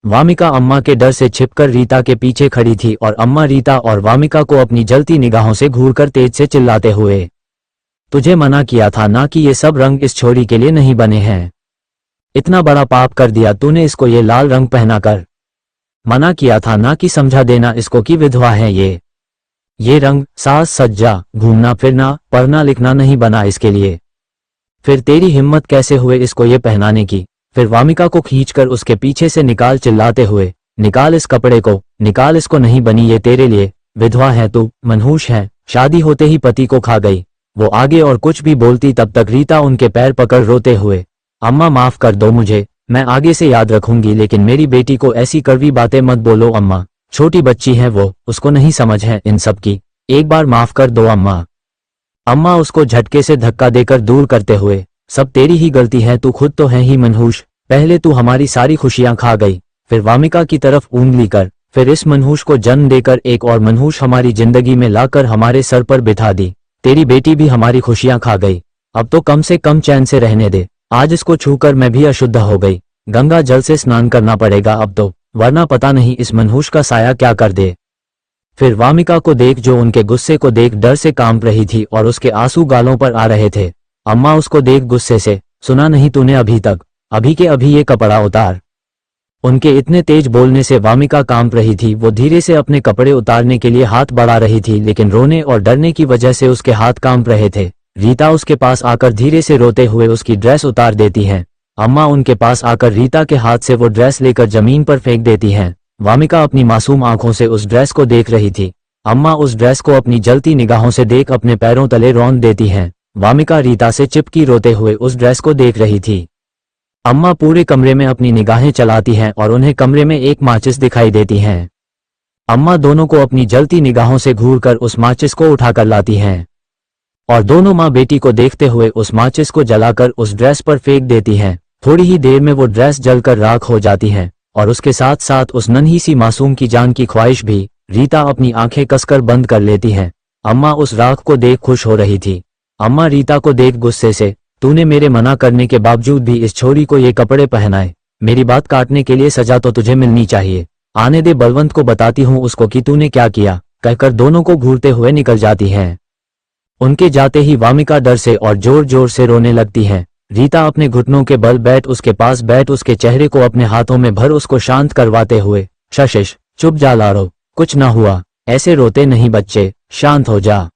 वामिका अम्मा के डर से छिपकर रीता के पीछे खड़ी थी और अम्मा रीता और वामिका को अपनी जलती निगाहों से घूरकर तेज से चिल्लाते हुए, तुझे मना किया था ना कि ये सब रंग इस छोरी के लिए नहीं बने हैं। इतना बड़ा पाप कर दिया तूने इसको ये लाल रंग पहनाकर। मना किया था ना कि समझा देना इसको कि विधवा है ये रंग साज सज्जा घूमना फिरना पढ़ना लिखना नहीं बना इसके लिए। फिर तेरी हिम्मत कैसे हुए इसको ये पहनाने की। फिर वामिका को खींचकर उसके पीछे से निकाल चिल्लाते हुए, निकाल इस कपड़े को, निकाल इसको, नहीं बनी ये तेरे लिए, विधवा है तू, मनहूस है, शादी होते ही पति को खा गई। वो आगे और कुछ भी बोलती तब तक रीता उनके पैर पकड़ रोते हुए, अम्मा माफ कर दो मुझे, मैं आगे से याद रखूंगी, लेकिन मेरी बेटी को ऐसी कड़वी बातें मत बोलो अम्मा, छोटी बच्ची है वो, उसको नहीं समझ है इन सब की, एक बार माफ कर दो अम्मा। अम्मा उसको झटके से धक्का देकर दूर करते हुए, सब तेरी ही गलती है, तू खुद तो है ही मनहूस, पहले तू हमारी सारी खुशियां खा गई। फिर वामिका की तरफ उंगली कर, फिर इस मनहूस को जन्म देकर एक और मनहूस हमारी जिंदगी में लाकर हमारे सर पर बिठा दी। तेरी बेटी भी हमारी खुशियां खा गई, अब तो कम से कम चैन से रहने दे। आज इसको छूकर मैं भी अशुद्ध हो गई, गंगा जल से स्नान करना पड़ेगा अब तो, वरना पता नहीं इस मनहूस का साया क्या कर दे। फिर वामिका को देख जो उनके गुस्से को देख डर से कांप रही थी और उसके आंसू गालों पर आ रहे थे। अम्मा उसको देख गुस्से से, सुना नहीं तूने अभी तक, अभी के अभी ये कपड़ा उतार। उनके इतने तेज बोलने से वामिका कांप रही थी, वो धीरे से अपने कपड़े उतारने के लिए हाथ बढ़ा रही थी, लेकिन रोने और डरने की वजह से उसके हाथ कांप रहे थे। रीता उसके पास आकर धीरे से रोते हुए उसकी ड्रेस उतार देती है। अम्मा उनके पास आकर रीता के हाथ से वो ड्रेस लेकर जमीन पर फेंक देती हैं। वामिका अपनी मासूम आंखों से उस ड्रेस को देख रही थी। अम्मा उस ड्रेस को अपनी जलती निगाहों से देख अपने पैरों तले रौंद देती हैं। वामिका रीता से चिपकी रोते हुए उस ड्रेस को देख रही थी। अम्मा पूरे कमरे में अपनी निगाहें चलाती हैं और उन्हें कमरे में एक माचिस दिखाई देती हैं। अम्मा दोनों को अपनी जलती निगाहों से घूरकर उस माचिस को उठाकर लाती हैं और दोनों माँ बेटी को देखते हुए उस माचिस को जलाकर उस ड्रेस पर फेंक देती हैं। थोड़ी ही देर में वो ड्रेस जलकर राख हो जाती है और उसके साथ साथ उस नन्ही सी मासूम की जान की ख्वाहिश भी। रीता अपनी आंखें कसकर बंद कर लेती है। अम्मा उस राख को देख खुश हो रही थी। अम्मा रीता को देख गुस्से से, तूने मेरे मना करने के बावजूद भी इस छोरी को ये कपड़े पहनाए, मेरी बात काटने के लिए सजा तो तुझे मिलनी चाहिए। आने दे, बलवंत को बताती हूँ उसको कि तूने क्या किया, कहकर दोनों को घूरते हुए निकल जाती हैं। उनके जाते ही वामिका डर से और जोर जोर से रोने लगती है। रीता अपने घुटनों के बल बैठ उसके पास बैठ उसके चेहरे को अपने हाथों में भर उसको शांत करवाते हुए, शशिश चुप जा लारो, कुछ ना हुआ, ऐसे रोते नहीं बच्चे, शांत हो जा।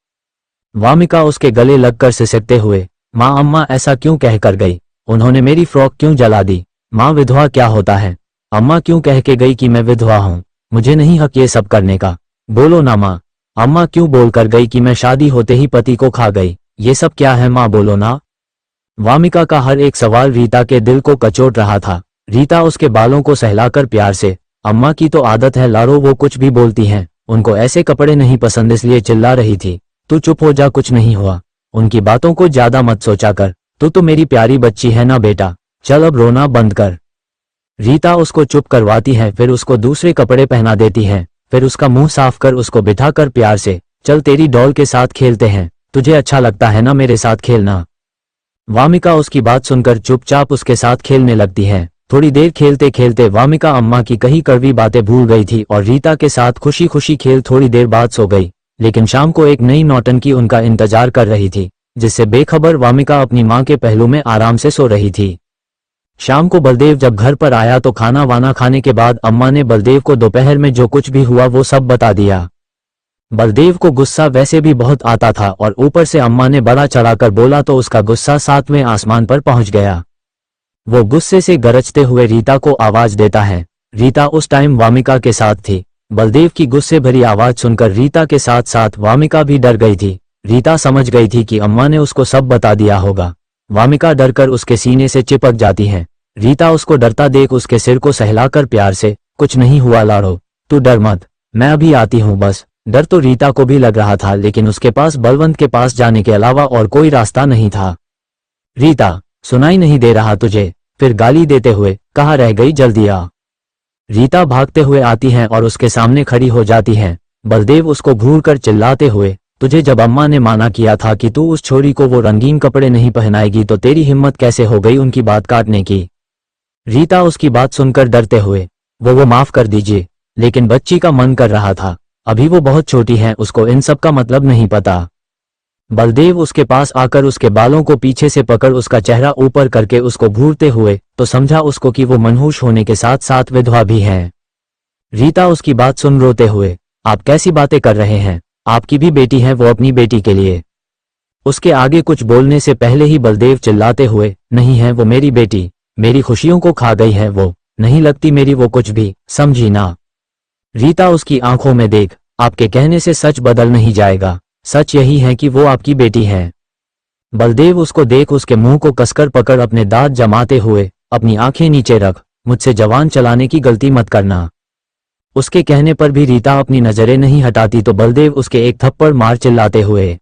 वामिका उसके गले लगकर सिसकते हुए, माँ अम्मा ऐसा क्यों कह कर गई, उन्होंने मेरी फ्रॉक क्यों जला दी, माँ विधवा क्या होता है, अम्मा क्यों कह के गई कि मैं विधवा हूँ, मुझे नहीं हक ये सब करने का, बोलो ना माँ, अम्मा क्यों बोल कर गई कि मैं शादी होते ही पति को खा गई, ये सब क्या है माँ, बोलो ना। वामिका का हर एक सवाल रीता के दिल को कचोट रहा था। रीता उसके बालों को सहलाकर प्यार से, अम्मा की तो आदत है लारो, वो कुछ भी बोलती हैं, उनको ऐसे कपड़े नहीं पसंद इसलिए चिल्ला रही थी। तू चुप हो जा, कुछ नहीं हुआ, उनकी बातों को ज्यादा मत सोचा कर, तू तो मेरी प्यारी बच्ची है ना बेटा, चल अब रोना बंद कर। रीता उसको चुप करवाती है, फिर उसको दूसरे कपड़े पहना देती है, फिर उसका मुंह साफ कर उसको बिठाकर प्यार से, चल तेरी डॉल के साथ खेलते हैं, तुझे अच्छा लगता है ना मेरे साथ खेलना। वामिका उसकी बात सुनकर चुपचाप उसके साथ खेलने लगती है। थोड़ी देर खेलते खेलते वामिका अम्मा की कही कड़वी बातें भूल गई थी और रीता के साथ खुशी खुशी खेल थोड़ी देर बाद सो गई। लेकिन शाम को एक नई नौटंकी उनका इंतजार कर रही थी, जिससे बेखबर वामिका अपनी माँ के पहलू में आराम से सो रही थी। शाम को बलदेव जब घर पर आया तो खाना वाना खाने के बाद अम्मा ने बलदेव को दोपहर में जो कुछ भी हुआ वो सब बता दिया। बलदेव को गुस्सा वैसे भी बहुत आता था और ऊपर से अम्मा ने बड़ा चढ़ाकर बोला तो उसका गुस्सा 7वें आसमान पर पहुंच गया। वो गुस्से से गरजते हुए रीता को आवाज देता है। रीता उस टाइम वामिका के साथ थी। बलदेव की गुस्से भरी आवाज सुनकर रीता के साथ साथ वामिका भी डर गई थी। रीता समझ गई थी कि अम्मा ने उसको सब बता दिया होगा। वामिका डरकर उसके सीने से चिपक जाती है। रीता उसको डरता देख उसके सिर को सहलाकर प्यार से, कुछ नहीं हुआ लाड़ो, तू डर मत, मैं अभी आती हूँ बस। डर तो रीता को भी लग रहा था, लेकिन उसके पास बलवंत के पास जाने के अलावा और कोई रास्ता नहीं था। रीता, सुनाई नहीं दे रहा तुझे? फिर गाली देते हुए, कहाँ रह गई, जल्दी आ। रीता भागते हुए आती है और उसके सामने खड़ी हो जाती है। बलदेव उसको घूरकर चिल्लाते हुए, तुझे जब अम्मा ने माना किया था कि तू उस छोरी को वो रंगीन कपड़े नहीं पहनाएगी तो तेरी हिम्मत कैसे हो गई उनकी बात काटने की। रीता उसकी बात सुनकर डरते हुए, वो माफ कर दीजिए। लेकिन बच्ची का मन कर रहा था, अभी वो बहुत छोटी है, उसको इन सब का मतलब नहीं पता। बलदेव उसके पास आकर उसके बालों को पीछे से पकड़ उसका चेहरा ऊपर करके उसको घूरते हुए तो समझा उसको कि वो मनहूस होने के साथ साथ विधवा भी है। रीता उसकी बात सुन रोते हुए, आप कैसी बातें कर रहे हैं, आपकी भी बेटी है, वो अपनी बेटी के लिए। उसके आगे कुछ बोलने से पहले ही बलदेव चिल्लाते हुए, नहीं है वो मेरी बेटी, मेरी खुशियों को खा गई है, वो नहीं लगती मेरी वो कुछ भी, समझी ना। रीता उसकी आंखों में देख, आपके कहने से सच बदल नहीं जाएगा, सच यही है कि वो आपकी बेटी है। बलदेव उसको देख उसके मुंह को कसकर पकड़ अपने दांत जमाते हुए, अपनी आंखें नीचे रख, मुझसे जवान चलाने की गलती मत करना। उसके कहने पर भी रीता अपनी नजरें नहीं हटाती तो बलदेव उसके एक थप्पड़ मार चिल्लाते हुए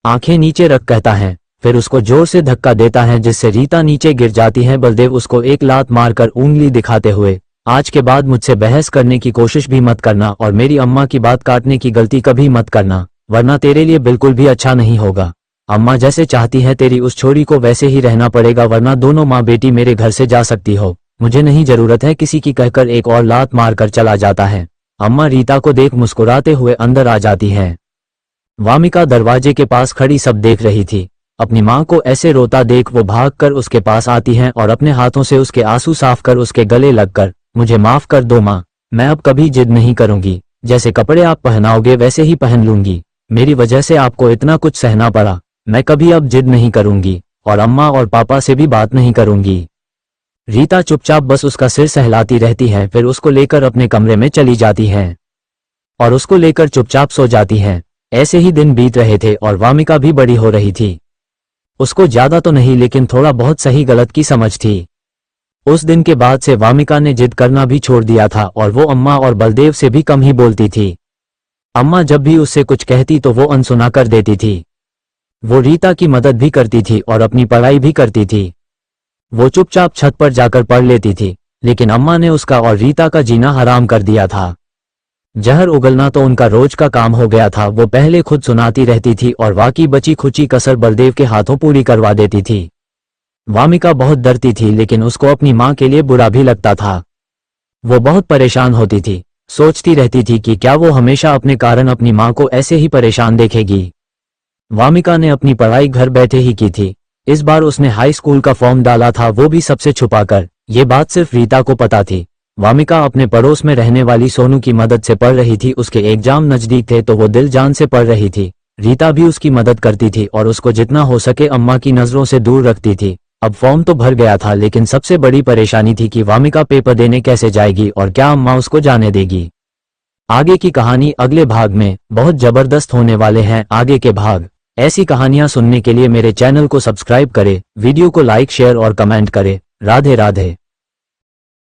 आंखें नीचे रख कहता है, फिर उसको जोर से धक्का देता है जिससे रीता नीचे गिर जाती है। बलदेव उसको एक लात मारकर उंगली दिखाते हुए, आज के बाद मुझसे बहस करने की कोशिश भी मत करना और मेरी अम्मा की बात काटने की गलती कभी मत करना, वरना तेरे लिए बिल्कुल भी अच्छा नहीं होगा। अम्मा जैसे चाहती है तेरी उस छोरी को वैसे ही रहना पड़ेगा, वरना दोनों माँ बेटी मेरे घर से जा सकती हो, मुझे नहीं जरूरत है किसी की, कहकर एक और लात मारकर चला जाता है। अम्मा रीता को देख मुस्कुराते हुए अंदर आ जाती है। वामिका दरवाजे के पास खड़ी सब देख रही थी। अपनी माँ को ऐसे रोता देख वो भागकर उसके पास आती है और अपने हाथों से उसके आंसू साफ कर उसके गले लगकर, मुझे माफ कर दो माँ, मैं अब कभी जिद नहीं करूंगी, जैसे कपड़े आप पहनाओगे वैसे ही पहन लूंगी, मेरी वजह से आपको इतना कुछ सहना पड़ा, मैं कभी अब जिद नहीं करूंगी और अम्मा और पापा से भी बात नहीं करूंगी। रीता चुपचाप बस उसका सिर सहलाती रहती है, फिर उसको लेकर अपने कमरे में चली जाती है और उसको लेकर चुपचाप सो जाती है। ऐसे ही दिन बीत रहे थे और वामिका भी बड़ी हो रही थी। उसको ज्यादा तो नहीं लेकिन थोड़ा बहुत सही गलत की समझ थी। उस दिन के बाद से वामिका ने जिद करना भी छोड़ दिया था और वो अम्मा और बलदेव से भी कम ही बोलती थी। अम्मा जब भी उससे कुछ कहती तो वो अनसुना कर देती थी। वो रीता की मदद भी करती थी और अपनी पढ़ाई भी करती थी। वो चुपचाप छत पर जाकर पढ़ लेती थी, लेकिन अम्मा ने उसका और रीता का जीना हराम कर दिया था। जहर उगलना तो उनका रोज का काम हो गया था। वो पहले खुद सुनाती रहती थी और बाकी बची खुची कसर बलदेव के हाथों पूरी करवा देती थी। वामिका बहुत डरती थी लेकिन उसको अपनी माँ के लिए बुरा भी लगता था। वो बहुत परेशान होती थी, सोचती रहती थी कि क्या वो हमेशा अपने कारण अपनी माँ को ऐसे ही परेशान देखेगी। वामिका ने अपनी पढ़ाई घर बैठे ही की थी। इस बार उसने हाई स्कूल का फॉर्म डाला था, वो भी सबसे छुपाकर। ये बात सिर्फ रीता को पता थी। वामिका अपने पड़ोस में रहने वाली सोनू की मदद से पढ़ रही थी। उसके एग्जाम नजदीक थे तो वो दिल जान से पढ़ रही थी। रीता भी उसकी मदद करती थी और उसको जितना हो सके अम्मा की नजरों से दूर रखती थी। अब फॉर्म तो भर गया था लेकिन सबसे बड़ी परेशानी थी कि वामिका पेपर देने कैसे जाएगी और क्या अम्मा उसको जाने देगी। आगे की कहानी अगले भाग में बहुत जबरदस्त होने वाले हैं। आगे के भाग ऐसी कहानियां सुनने के लिए मेरे चैनल को सब्सक्राइब करें, वीडियो को लाइक शेयर और कमेंट करें। राधे राधे।